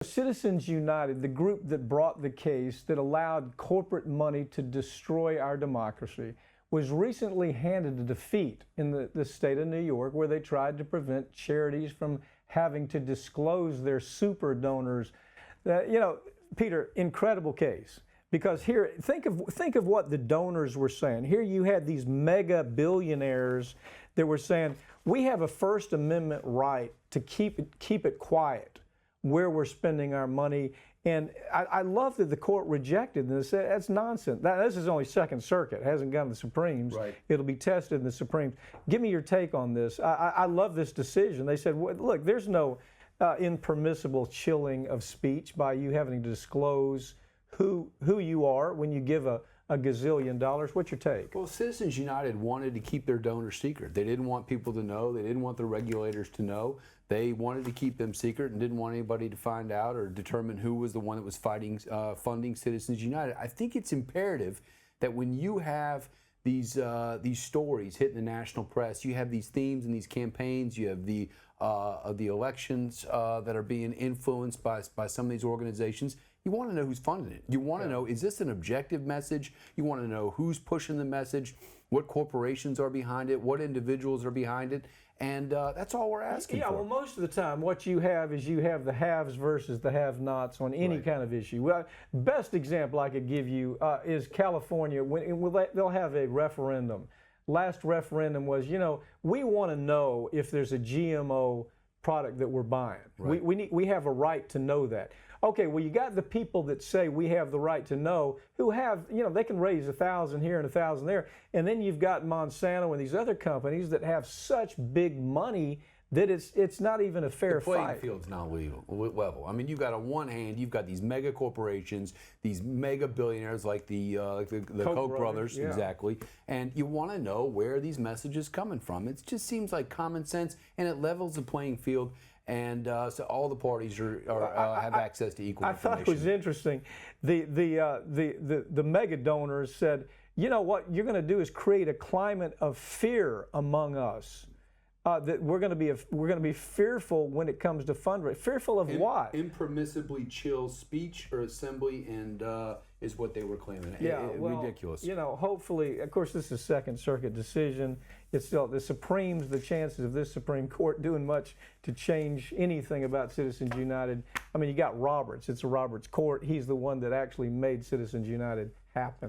Citizens United, the group that brought the case that allowed corporate money to destroy our democracy, was recently handed a defeat in the state of New York, where they tried to prevent charities from having to disclose their super donors. Peter, incredible case. Because here, think of what the donors were saying. Here you had these mega billionaires that were saying, we have a First Amendment right to keep it quiet where we're spending our money. And I love that the court rejected this. That's nonsense. This is only Second Circuit. It hasn't gone to the Supremes. Right. It'll be tested in the Supremes. Give me your take on this. I love this decision. They said, look, there's no impermissible chilling of speech by you having to disclose who you are when you give a gazillion dollars. What's your take? Well, Citizens United wanted to keep their donors secret. They didn't want people to know. They didn't want the regulators to know. They wanted to keep them secret and didn't want anybody to find out or determine who was the one that was funding Citizens United. I think it's imperative that when you have these stories hitting the national press, you have these themes and these campaigns, you have the elections that are being influenced by some of these organizations. You want to know who's funding it. You want to know, is this an objective message? You want to know who's pushing the message, what corporations are behind it, what individuals are behind it, and that's all we're asking for. Yeah, well, most of the time what you have is you have the haves versus the have-nots on any kind of issue. Well, best example I could give you is California. They'll have a referendum. Last referendum was, we want to know if there's a GMO product that we're buying. Right. We have a right to know that. Okay, well, you got the people that say we have the right to know, who have, they can raise 1,000 here and 1,000 there. And then you've got Monsanto and these other companies that have such big money that it's not even a fair fight. The playing field's not level. I mean, you've got on one hand, you've got these mega corporations, these mega billionaires like the Koch brothers, yeah. Exactly. And you want to know where these messages coming from. It just seems like common sense, and it levels the playing field. And so all the parties have access to equal information. I thought it was interesting. The mega donors said, what you're going to do is create a climate of fear among us. That we're going to be fearful when it comes to fundraising. Fearful of what? Impermissibly chill speech or assembly, and is what they were claiming. Yeah, ridiculous. Hopefully, of course, this is a Second Circuit decision. It's still the Supremes. The chances of this Supreme Court doing much to change anything about Citizens United. I mean, you got Roberts. It's a Roberts court. He's the one that actually made Citizens United happen.